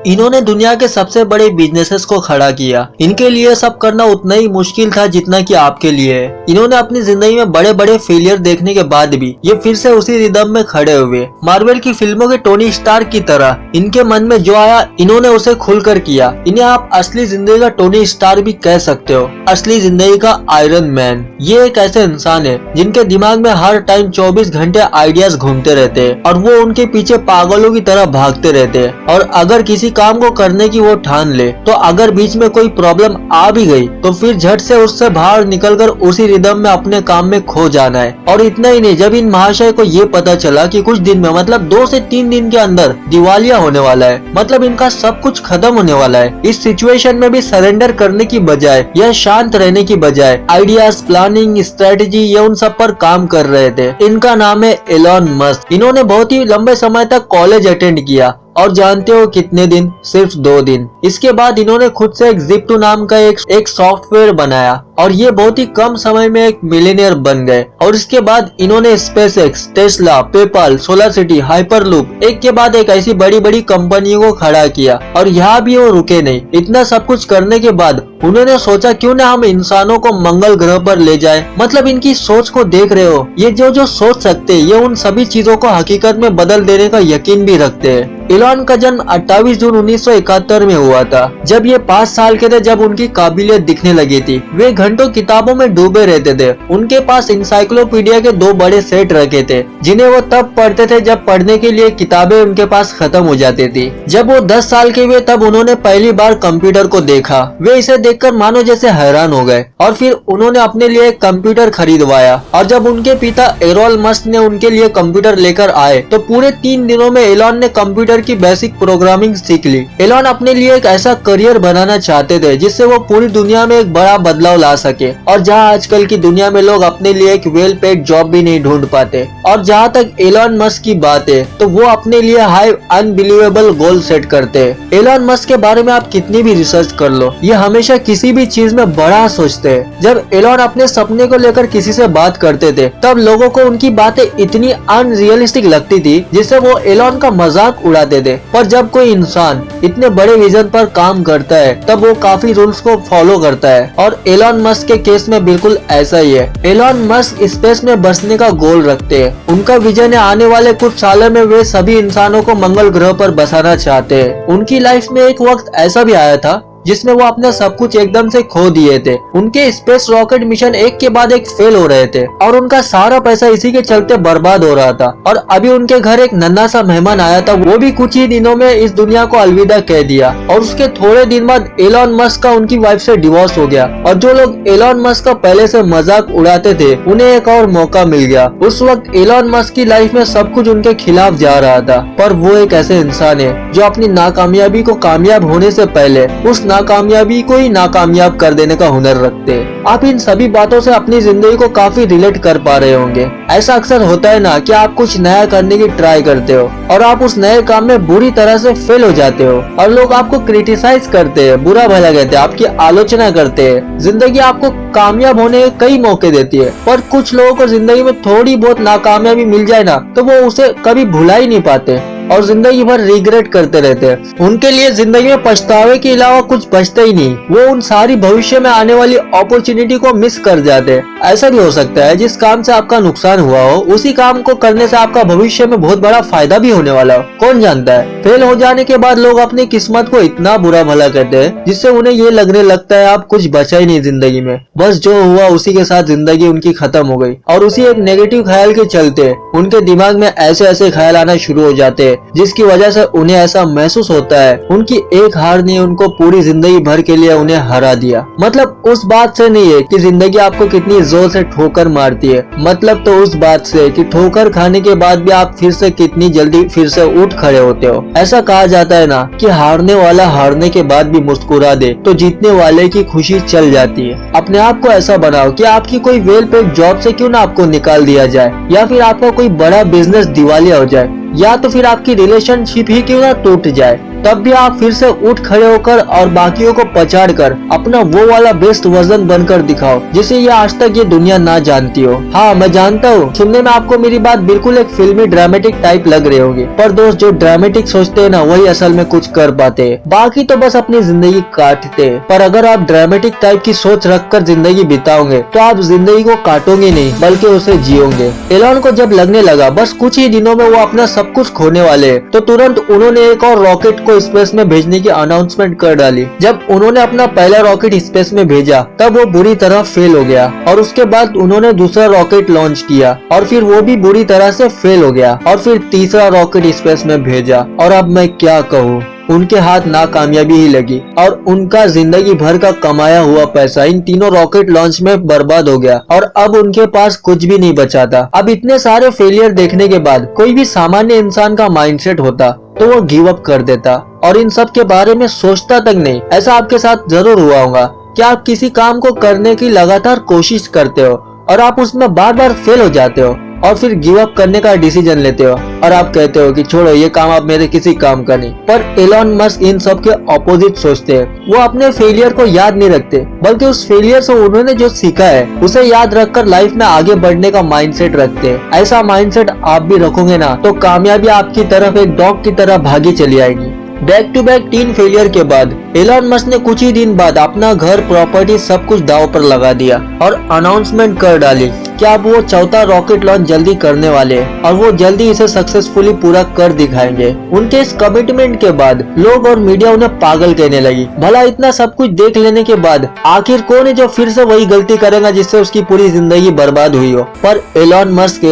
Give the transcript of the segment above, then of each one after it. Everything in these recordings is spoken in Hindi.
इन्होंने दुनिया के सबसे बड़े बिजनेसेस को खड़ा किया। इनके लिए सब करना उतना ही मुश्किल था जितना कि आपके लिए है। इन्होंने अपनी जिंदगी में बड़े बड़े फेलियर देखने के बाद भी ये फिर से उसी रिदम में खड़े हुए। मार्वल की फिल्मों के टोनी स्टार्क की तरह इनके मन में जो आया इन्होंने उसे खुलकर किया। इन्हें आप असली जिंदगी का टोनी स्टार्क भी कह सकते हो, असली जिंदगी का आयरन मैन। ये एक ऐसे इंसान है जिनके दिमाग में हर टाइम 24 घंटे आइडियाज घूमते रहते हैं और वो उनके पीछे पागलों की तरह भागते रहते हैं। और अगर किसी काम को करने की वो ठान ले तो अगर बीच में कोई प्रॉब्लम आ भी गई तो फिर झट से उससे बाहर निकलकर उसी रिदम में अपने काम में खो जाना है। और इतना ही नहीं, जब इन महाशय को ये पता चला कि कुछ दिन में मतलब 2 से 3 दिन के अंदर दिवालिया होने वाला है, मतलब इनका सब कुछ खत्म होने वाला है, इस सिचुएशन में भी सरेंडर करने की बजाय या शांत रहने की बजाय आइडियाज, प्लानिंग, स्ट्रेटेजी ये उन सब पर काम कर रहे थे। इनका नाम है एलॉन मस्क। इन्होंने बहुत ही लंबे समय तक कॉलेज अटेंड किया और जानते हो कितने दिन? सिर्फ 2 दिन। इसके बाद इन्होंने खुद से एक Zip2 नाम का एक सॉफ्टवेयर बनाया और ये बहुत ही कम समय में एक मिलियनियर बन गए। और इसके बाद इन्होंने SpaceX, टेस्ला, पेपाल, सोलारसिटी, हाइपरलूप एक के बाद एक ऐसी बड़ी बड़ी कंपनियों को खड़ा किया। और यहाँ भी वो रुके नहीं। इतना सब कुछ करने के बाद उन्होंने सोचा क्यों ना हम इंसानों को मंगल ग्रह पर ले जाए। मतलब इनकी सोच को देख रहे हो, ये जो सोच सकते हैं ये उन सभी चीजों को हकीकत में बदल देने का यकीन भी रखते हैं। एलॉन का जन्म 28 जून 1971 में हुआ था, जब ये 5 साल के थे, जब उनकी काबिलियत दिखने लगी थी। वे घंटों किताबों में डूबे रहते थे। उनके पास इंसाइक्लोपीडिया के 2 बड़े सेट रखे थे जिन्हें वो तब पढ़ते थे जब पढ़ने के लिए किताबें उनके पास खत्म हो जाती थी। जब वो 10 साल के हुए तब उन्होंने पहली बार कंप्यूटर को देखा। वे इसे देखकर मानो जैसे हैरान हो गए और फिर उन्होंने अपने लिए एक कंप्यूटर खरीदवाया। और जब उनके पिता एलोन मस्क ने उनके लिए कंप्यूटर लेकर आए तो पूरे 3 दिनों में एलॉन ने कंप्यूटर की बेसिक प्रोग्रामिंग सीख ली। एलॉन अपने लिए एक ऐसा करियर बनाना चाहते थे जिससे वो पूरी दुनिया में एक बड़ा बदलाव ला सके। और जहां आजकल की दुनिया में लोग अपने लिए एक वेल पेड जॉब भी नहीं ढूंढ पाते। और जहां तक एलॉन मस्क की बात है तो वो अपने लिए हाई अनबिलीवेबल गोल सेट करते हैं। एलॉन मस्क के बारे में आप कितनी भी रिसर्च कर लो, ये हमेशा किसी भी चीज में बड़ा सोचते हैं। जब एलॉन अपने सपने को लेकर किसी से बात करते थे तब लोगों को उनकी बातें इतनी अनरियलिस्टिक लगती थी जिससे वो एलॉन का मजाक उड़ाते थे। पर जब कोई इंसान इतने बड़े विजन पर काम करता है तब वो काफी रूल्स को फॉलो करता है। और एलॉन मस्क के केस में बिल्कुल ऐसा ही है। एलॉन मस्क स्पेस में बसने का गोल रखते हैं। उनका विजन है आने वाले कुछ सालों में वे सभी इंसानों को मंगल ग्रह पर बसाना चाहते हैं। उनकी लाइफ में एक वक्त ऐसा भी आया था जिसमें वो अपना सब कुछ एकदम से खो दिए थे। उनके स्पेस रॉकेट मिशन एक के बाद एक फेल हो रहे थे और उनका सारा पैसा इसी के चलते बर्बाद हो रहा था। और अभी उनके घर एक नन्हा सा मेहमान आया था, वो भी कुछ ही दिनों में इस दुनिया को अलविदा कह दिया। और उसके थोड़े दिन बाद एलॉन मस्क का उनकी वाइफ से डिवोर्स हो गया। और जो लोग एलॉन मस्क का पहले से मजाक उड़ाते थे उन्हें एक और मौका मिल गया। उस वक्त एलॉन मस्क की लाइफ में सब कुछ उनके खिलाफ जा रहा था। पर वो एक ऐसे इंसान है जो अपनी नाकामयाबी को कामयाब होने से पहले उस नाकामयाबी को ही नाकामयाब कर देने का हुनर रखते हैं। आप इन सभी बातों से अपनी जिंदगी को काफी रिलेट कर पा रहे होंगे। ऐसा अक्सर होता है ना कि आप कुछ नया करने की ट्राई करते हो और आप उस नए काम में बुरी तरह से फेल हो जाते हो और लोग आपको क्रिटिसाइज करते हैं, बुरा भला कहते हैं, आपकी आलोचना करते हैं। जिंदगी आपको कामयाब होने के कई मौके देती है, पर कुछ लोगों को जिंदगी में थोड़ी बहुत नाकामयाबी मिल जाए ना तो वो उसे कभी भुला ही नहीं पाते और जिंदगी भर रिग्रेट करते रहते हैं। उनके लिए जिंदगी में पछतावे के अलावा कुछ बचता ही नहीं। वो उन सारी भविष्य में आने वाली अपॉर्चुनिटी को मिस कर जाते हैं। ऐसा भी हो सकता है जिस काम से आपका नुकसान हुआ हो उसी काम को करने से आपका भविष्य में बहुत बड़ा फायदा भी होने वाला हो, कौन जानता है। फेल हो जाने के बाद लोग अपनी किस्मत को इतना बुरा भला कहते हैं जिससे उन्हें ये लगने लगता है आप कुछ बचा ही नहीं जिंदगी में, बस जो हुआ उसी के साथ जिंदगी उनकी खत्म हो गई। और उसी एक नेगेटिव ख्याल के चलते उनके दिमाग में ऐसे ऐसे ख्याल आना शुरू हो जाते हैं जिसकी वजह से उन्हें ऐसा महसूस होता है उनकी एक हार ने उनको पूरी जिंदगी भर के लिए उन्हें हरा दिया। मतलब उस बात से नहीं है कि जिंदगी आपको कितनी जोर से ठोकर मारती है, मतलब तो उस बात से कि ठोकर खाने के बाद भी आप फिर से कितनी जल्दी फिर से उठ खड़े होते हो। ऐसा कहा जाता है ना कि हारने वाला हारने के बाद भी मुस्कुरा दे तो जीतने वाले की खुशी चल जाती है। अपने आप को ऐसा बनाओ कि आपकी कोई वेल पेड जॉब से क्यों ना आपको निकाल दिया जाए, या फिर आपका कोई बड़ा बिजनेस दिवालिया हो जाए, या तो फिर आपकी रिलेशनशिप ही क्यों ना टूट जाए। तब भी आप फिर से उठ खड़े होकर और बाकियों को पछाड़ कर अपना वो वाला बेस्ट वर्जन बनकर दिखाओ जिसे ये आज तक ये दुनिया ना जानती हो। हाँ, मैं जानता हूँ सुनने में आपको मेरी बात बिल्कुल एक फिल्मी ड्रामेटिक टाइप लग रही होगी, पर दोस्त जो ड्रामेटिक सोचते हैं ना वही असल में कुछ कर पाते हैं, बाकी तो बस अपनी जिंदगी काटते हैं। पर अगर आप ड्रामेटिक टाइप की सोच रखकर जिंदगी बिताओगे तो आप जिंदगी को काटोगे नहीं बल्कि उसे जियोगे। एलन को जब लगने लगा बस कुछ ही दिनों में वो अपना सब कुछ खोने वाले हैं, तो तुरंत उन्होंने एक और रॉकेट को स्पेस में भेजने की अनाउंसमेंट कर डाली। जब उन्होंने अपना पहला रॉकेट स्पेस में भेजा तब वो बुरी तरह फेल हो गया और उसके बाद उन्होंने दूसरा रॉकेट लॉन्च किया और फिर वो भी बुरी तरह से फेल हो गया और फिर तीसरा रॉकेट स्पेस में भेजा और अब मैं क्या कहूँ, उनके हाथ नाकामयाबी ही लगी और उनका जिंदगी भर का कमाया हुआ पैसा इन तीनों रॉकेट लॉन्च में बर्बाद हो गया और अब उनके पास कुछ भी नहीं बचा था। अब इतने सारे फेलियर देखने के बाद कोई भी सामान्य इंसान का माइंडसेट होता तो वो गिव अप कर देता और इन सब के बारे में सोचता तक नहीं। ऐसा आपके साथ जरूर हुआ होगा कि आप किसी काम को करने की लगातार कोशिश करते हो और आप उसमें बार बार फेल हो जाते हो और फिर गिव अप करने का डिसीजन लेते हो और आप कहते हो कि छोड़ो ये काम अब मेरे किसी काम का नहीं। पर एलन मस्क इन सब के ऑपोजिट सोचते हैं। वो अपने फेलियर को याद नहीं रखते बल्कि उस फेलियर से उन्होंने जो सीखा है उसे याद रखकर लाइफ में आगे बढ़ने का माइंडसेट रखते हैं। ऐसा माइंडसेट आप भी रखोगे ना तो कामयाबी आपकी तरफ एक डॉग की तरह भागी चली आएगी। बैक टू बैक 3 फेलियर के बाद एलन मस्क ने कुछ ही दिन बाद अपना घर, प्रॉपर्टी सब कुछ दांव पर लगा दिया और अनाउंसमेंट कर डाली कि अब वो चौथा रॉकेट लॉन्च जल्दी करने वाले हैं और वो जल्दी इसे सक्सेसफुली पूरा कर दिखाएंगे। उनके इस कमिटमेंट के बाद लोग और मीडिया उन्हें पागल कहने लगी। भला इतना सब कुछ देख लेने के बाद आखिर कौन है जो फिर से वही गलती करेगा जिससे उसकी पूरी जिंदगी बर्बाद हुई हो। पर एलन मस्क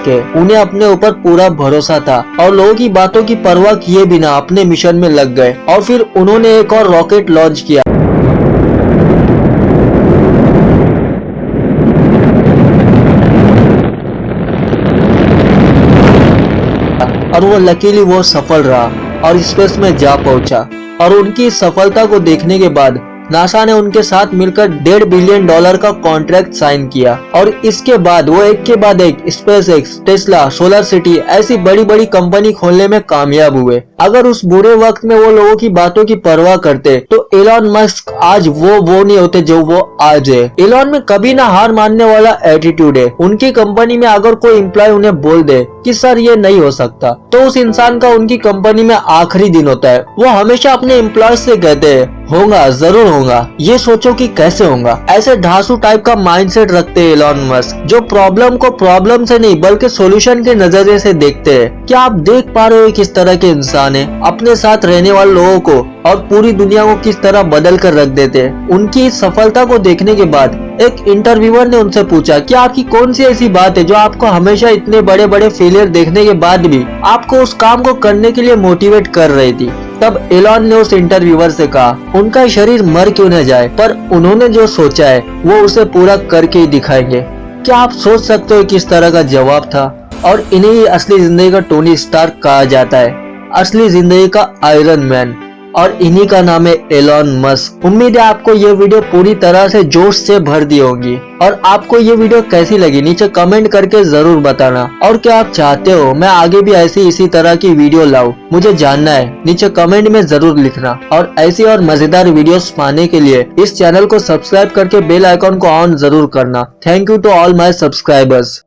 है, उन्हें अपने ऊपर पूरा भरोसा था और लोगों की बातों की परवाह किए बिना अपने मिशन में लग गए और फिर उन्होंने एक और रॉकेट लॉन्च किया और वो लकीली वो सफल रहा और स्पेस में जा पहुंचा। और उनकी सफलता को देखने के बाद नासा ने उनके साथ मिलकर $1.5 बिलियन का कॉन्ट्रैक्ट साइन किया और इसके बाद वो एक के बाद एक SpaceX, टेस्ला, सोलर सिटी ऐसी बड़ी बड़ी कंपनी खोलने में कामयाब हुए। अगर उस बुरे वक्त में वो लोगों की बातों की परवाह करते तो एलन मस्क आज वो नहीं होते जो वो आज है। एलन में कभी ना हार मानने वाला एटीट्यूड है। उनकी कंपनी में अगर कोई एम्प्लॉय उन्हें बोल दे कि सर ये नहीं हो सकता तो उस इंसान का उनकी कंपनी में आखिरी दिन होता है। वो हमेशा अपने एम्प्लॉय से कहते हैं होगा, जरूर होगा, ये सोचो कि कैसे होगा। ऐसे ढांसू टाइप का माइंडसेट रखते हैं एलन मस्क जो प्रॉब्लम को प्रॉब्लम से नहीं बल्कि सॉल्यूशन के नजरिए से देखते हैं। क्या आप देख पा रहे हो किस तरह के इंसान है, अपने साथ रहने वाले लोगों को और पूरी दुनिया को किस तरह बदल कर रख देते हैं। उनकी इस सफलता को देखने के बाद एक इंटरव्यूअर ने उनसे पूछा कि आपकी कौन सी ऐसी बात है जो आपको हमेशा इतने बड़े बड़े फेलियर देखने के बाद भी आपको उस काम को करने के लिए मोटिवेट कर रही थी। तब एलन ने उस इंटरव्यूअर से कहा उनका शरीर मर क्यों न जाए पर उन्होंने जो सोचा है वो उसे पूरा करके ही दिखाएंगे। क्या आप सोच सकते हो किस तरह का जवाब था। और इन्हें ही असली जिंदगी का टोनी स्टार्क कहा जाता है, असली जिंदगी का आयरन मैन, और इन्हीं का नाम है एलन मस्क। उम्मीद है आपको ये वीडियो पूरी तरह से जोश से भर दी होगी। और आपको ये वीडियो कैसी लगी नीचे कमेंट करके जरूर बताना। और क्या आप चाहते हो मैं आगे भी ऐसी इसी तरह की वीडियो लाऊं, मुझे जानना है, नीचे कमेंट में जरूर लिखना। और ऐसी और मजेदार वीडियोस पाने के लिए इस चैनल को सब्सक्राइब करके बेल आइकॉन को ऑन जरूर करना। Thank you to all my subscribers.